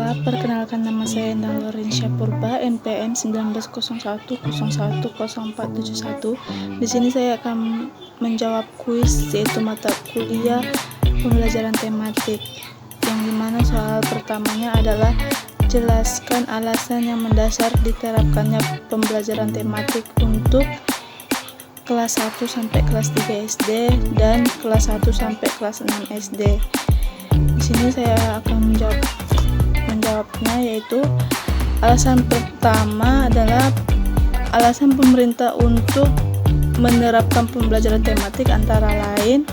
Maaf, perkenalkan nama saya Endang Lorenzia Purba, NPM 1901010471. Di sini saya akan menjawab kuis yaitu mata kuliah pembelajaran tematik, yang dimana soal pertamanya adalah jelaskan alasan yang mendasar diterapkannya pembelajaran tematik untuk kelas 1 sampai kelas 3 SD dan kelas 1 sampai kelas 6 SD. Di sini saya akan menjawabnya, yaitu alasan pertama adalah alasan pemerintah untuk menerapkan pembelajaran tematik antara lain: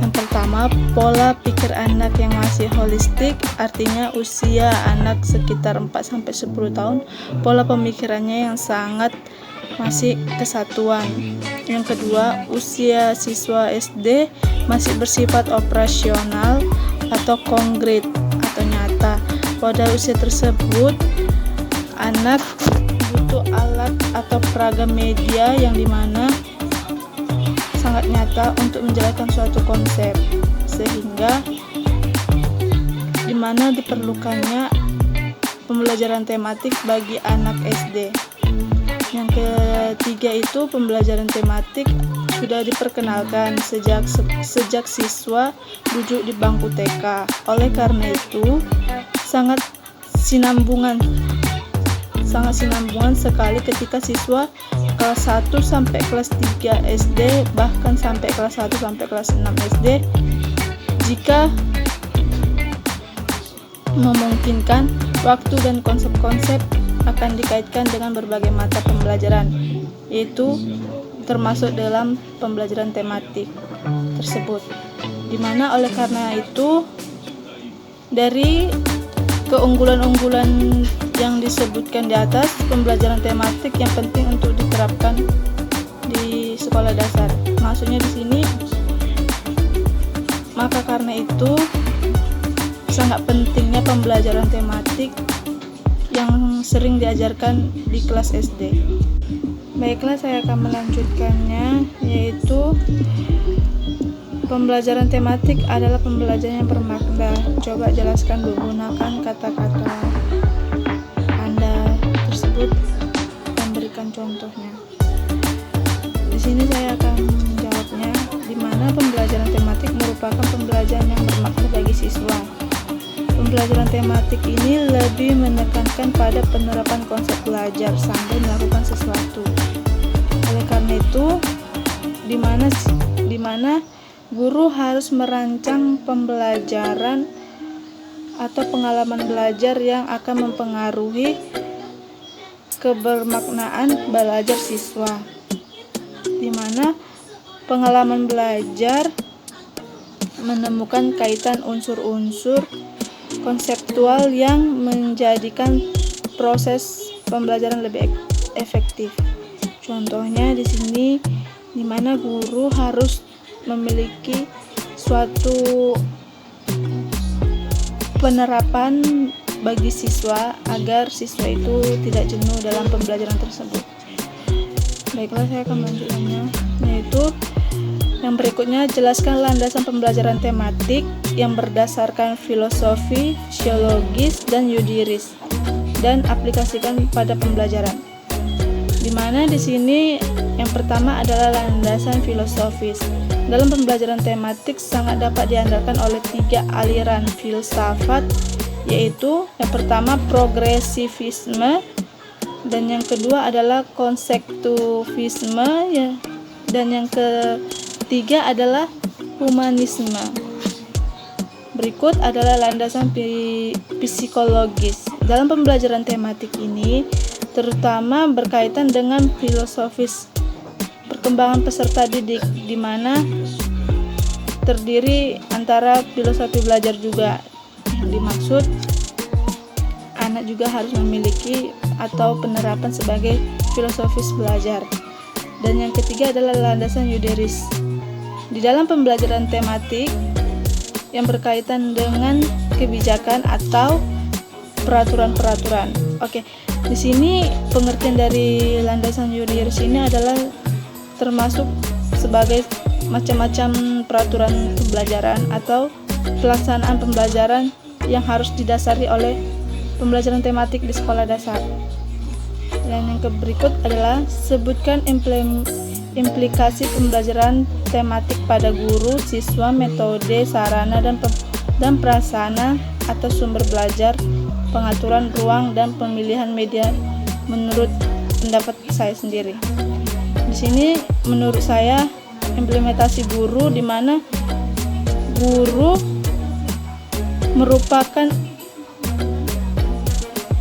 yang pertama, pola pikir anak yang masih holistik, artinya usia anak sekitar 4-10 tahun, pola pemikirannya yang sangat masih kesatuan. Yang kedua, usia siswa SD masih bersifat operasional atau konkret atau nyata. Pada usia tersebut, anak butuh alat atau peragam media yang dimana sangat nyata untuk menjelaskan suatu konsep, sehingga dimana diperlukannya pembelajaran tematik bagi anak SD. Yang ketiga itu, pembelajaran tematik sudah diperkenalkan sejak siswa duduk di bangku TK. Oleh karena itu, sangat sinambungan sekali ketika siswa kelas 1 sampai kelas 3 SD, bahkan sampai kelas 1 sampai kelas 6 SD, jika memungkinkan, waktu dan konsep-konsep akan dikaitkan dengan berbagai mata pembelajaran, yaitu termasuk dalam pembelajaran tematik tersebut. Dimana oleh karena itu, dari keunggulan-unggulan yang disebutkan di atas, pembelajaran tematik yang penting untuk diterapkan di sekolah dasar. Maksudnya di sini, maka karena itu sangat pentingnya pembelajaran tematik yang sering diajarkan di kelas SD. Baiklah, saya akan melanjutkannya, yaitu pembelajaran tematik adalah pembelajaran yang bermakna. Coba jelaskan menggunakan kata-kata Anda tersebut dan berikan contohnya. Di sini saya akan menjawabnya, di mana pembelajaran tematik merupakan pembelajaran yang bermakna bagi siswa. Pembelajaran tematik ini lebih menekankan pada penerapan konsep belajar sambil melakukan sesuatu. Oleh karena itu, di mana guru harus merancang pembelajaran atau pengalaman belajar yang akan mempengaruhi kebermaknaan belajar siswa. Di mana pengalaman belajar menemukan kaitan unsur-unsur konseptual yang menjadikan proses pembelajaran lebih efektif. Contohnya di sini, di mana guru harus memiliki suatu penerapan bagi siswa agar siswa itu tidak jenuh dalam pembelajaran tersebut. Baiklah, saya akan melanjutkannya, yaitu yang berikutnya, jelaskan landasan pembelajaran tematik yang berdasarkan filosofi, sosiologis, dan yudiris, dan aplikasikan pada pembelajaran. Di mana di sini yang pertama adalah landasan filosofis. Dalam pembelajaran tematik sangat dapat diandalkan oleh 3 aliran filsafat, yaitu yang pertama progresivisme, dan yang kedua adalah konstruktivisme, dan yang ketiga adalah humanisme. Berikut adalah landasan psikologis. Dalam pembelajaran tematik ini terutama berkaitan dengan filosofis perkembangan peserta didik, di mana terdiri antara filosofi belajar juga. Yang dimaksud, anak juga harus memiliki atau penerapan sebagai filosofis belajar. Dan yang ketiga adalah landasan yudiris. Di dalam pembelajaran tematik yang berkaitan dengan kebijakan atau peraturan-peraturan. Oke, di sini pengertian dari landasan yudiris ini adalah termasuk sebagai macam-macam peraturan pembelajaran atau pelaksanaan pembelajaran yang harus didasari oleh pembelajaran tematik di sekolah dasar. Dan yang berikut adalah sebutkan implikasi pembelajaran tematik pada guru, siswa, metode, sarana, dan prasarana atau sumber belajar, pengaturan ruang, dan pemilihan media menurut pendapat saya sendiri. Di sini menurut saya implementasi guru, di mana guru merupakan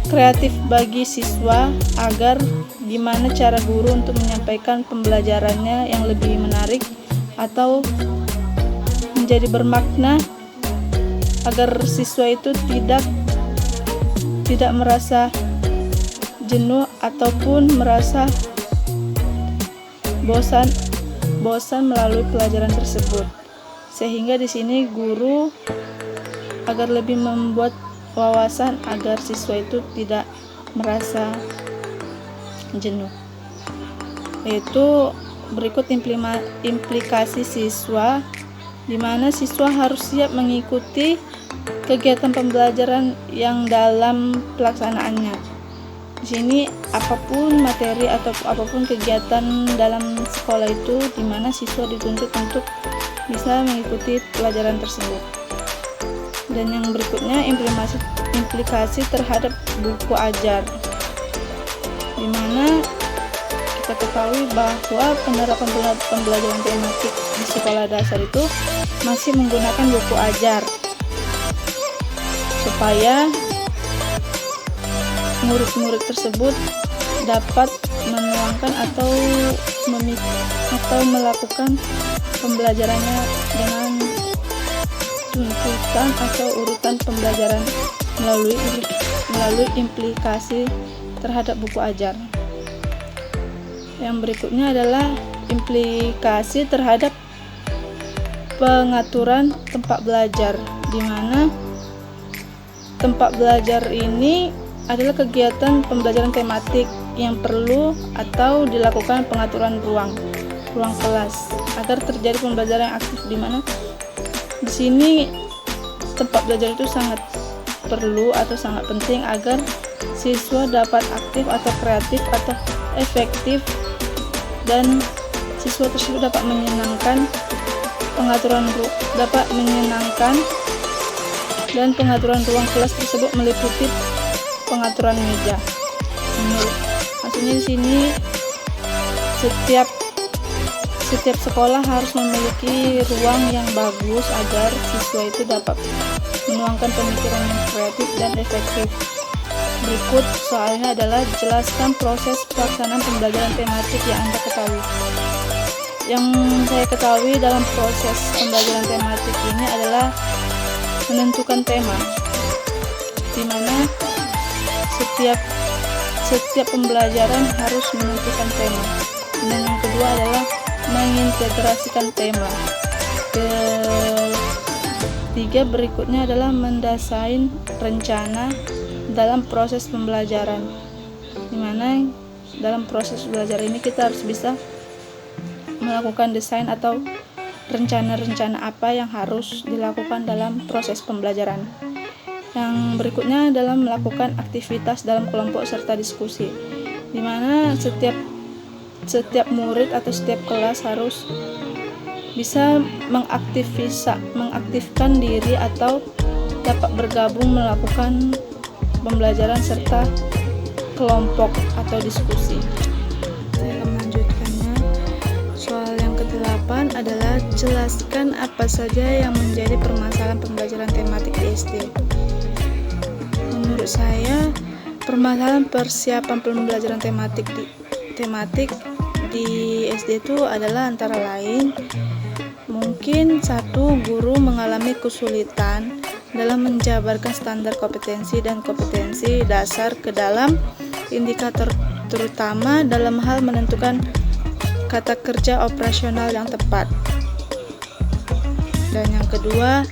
kreatif bagi siswa, agar gimana cara guru untuk menyampaikan pembelajarannya yang lebih menarik atau menjadi bermakna, agar siswa itu tidak merasa jenuh ataupun merasa bosan melalui pelajaran tersebut. Sehingga di sini guru agar lebih membuat wawasan agar siswa itu tidak merasa jenuh. Yaitu berikut implikasi siswa, di mana siswa harus siap mengikuti kegiatan pembelajaran yang dalam pelaksanaannya. Di sini apapun materi atau apapun kegiatan dalam sekolah itu, di mana siswa dituntut untuk bisa mengikuti pelajaran tersebut. Dan yang berikutnya implikasi terhadap buku ajar, di mana kita ketahui bahwa penerapan pembelajaran tematik di sekolah dasar itu masih menggunakan buku ajar, supaya murid-murid tersebut dapat menuangkan atau melakukan pembelajarannya dengan tuntutan atau urutan pembelajaran melalui implikasi terhadap buku ajar. Yang berikutnya adalah implikasi terhadap pengaturan tempat belajar, di mana tempat belajar ini adalah kegiatan pembelajaran tematik yang perlu atau dilakukan pengaturan ruang kelas agar terjadi pembelajaran yang aktif, di mana di sini tempat belajar itu sangat perlu atau sangat penting agar siswa dapat aktif atau kreatif atau efektif, dan siswa tersebut dapat menyenangkan dan pengaturan ruang kelas tersebut meliputi pengaturan meja. Maksudnya di sini setiap sekolah harus memiliki ruang yang bagus agar siswa itu dapat menuangkan pemikiran yang kreatif dan efektif. Berikut soalnya adalah jelaskan proses pelaksanaan pembelajaran tematik yang Anda ketahui. Yang saya ketahui dalam proses pembelajaran tematik ini adalah menentukan tema, di mana setiap pembelajaran harus menentukan tema. Dan yang kedua adalah mengintegrasikan tema. Ketiga berikutnya adalah mendesain rencana dalam proses pembelajaran, di mana dalam proses belajar ini kita harus bisa melakukan desain atau rencana-rencana apa yang harus dilakukan dalam proses pembelajaran. Yang berikutnya adalah melakukan aktivitas dalam kelompok serta diskusi, di mana setiap murid atau setiap kelas harus bisa mengaktifkan diri atau dapat bergabung melakukan pembelajaran serta kelompok atau diskusi. Saya akan melanjutkannya. Soal yang ke-8 adalah jelaskan apa saja yang menjadi permasalahan pembelajaran tematik di SD. Menurut saya, permasalahan persiapan pembelajaran tematik di SD itu adalah antara lain mungkin satu, guru mengalami kesulitan dalam menjabarkan standar kompetensi dan kompetensi dasar ke dalam indikator, terutama dalam hal menentukan kata kerja operasional yang tepat. Dan yang kedua,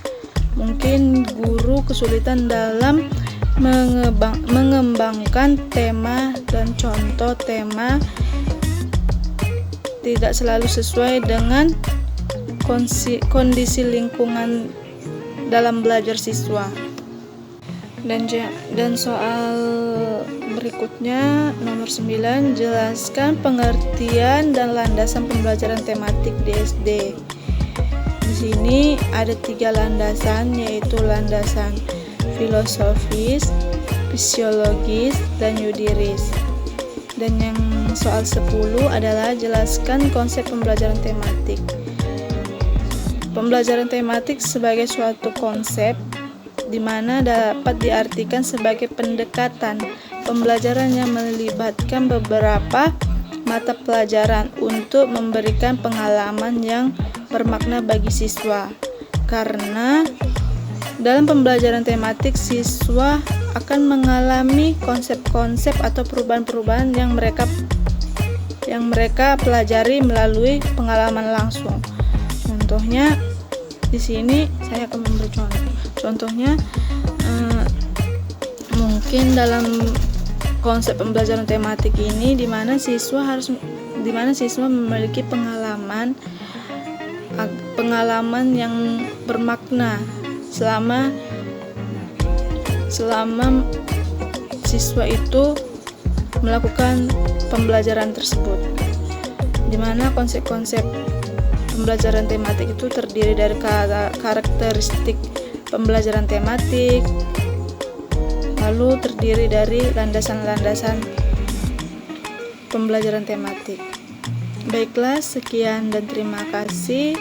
mungkin guru kesulitan dalam mengembangkan tema dan contoh tema tidak selalu sesuai dengan kondisi lingkungan dalam belajar siswa. Dan soal berikutnya nomor 9, jelaskan pengertian dan landasan pembelajaran tematik di SD. Di sini ada 3 landasan, yaitu landasan filosofis, fisiologis, dan yudiris. Dan yang soal 10 adalah jelaskan konsep pembelajaran tematik. Pembelajaran tematik sebagai suatu konsep di mana dapat diartikan sebagai pendekatan pembelajaran yang melibatkan beberapa mata pelajaran untuk memberikan pengalaman yang bermakna bagi siswa. Karena dalam pembelajaran tematik siswa akan mengalami konsep-konsep atau perubahan-perubahan yang mereka pelajari melalui pengalaman langsung. Contohnya di sini saya akan memberi contohnya mungkin dalam konsep pembelajaran tematik ini di mana siswa memiliki pengalaman yang bermakna selama siswa itu melakukan pembelajaran tersebut, di mana konsep-konsep pembelajaran tematik itu terdiri dari karakteristik pembelajaran tematik, lalu terdiri dari landasan-landasan pembelajaran tematik. Baiklah, sekian dan terima kasih.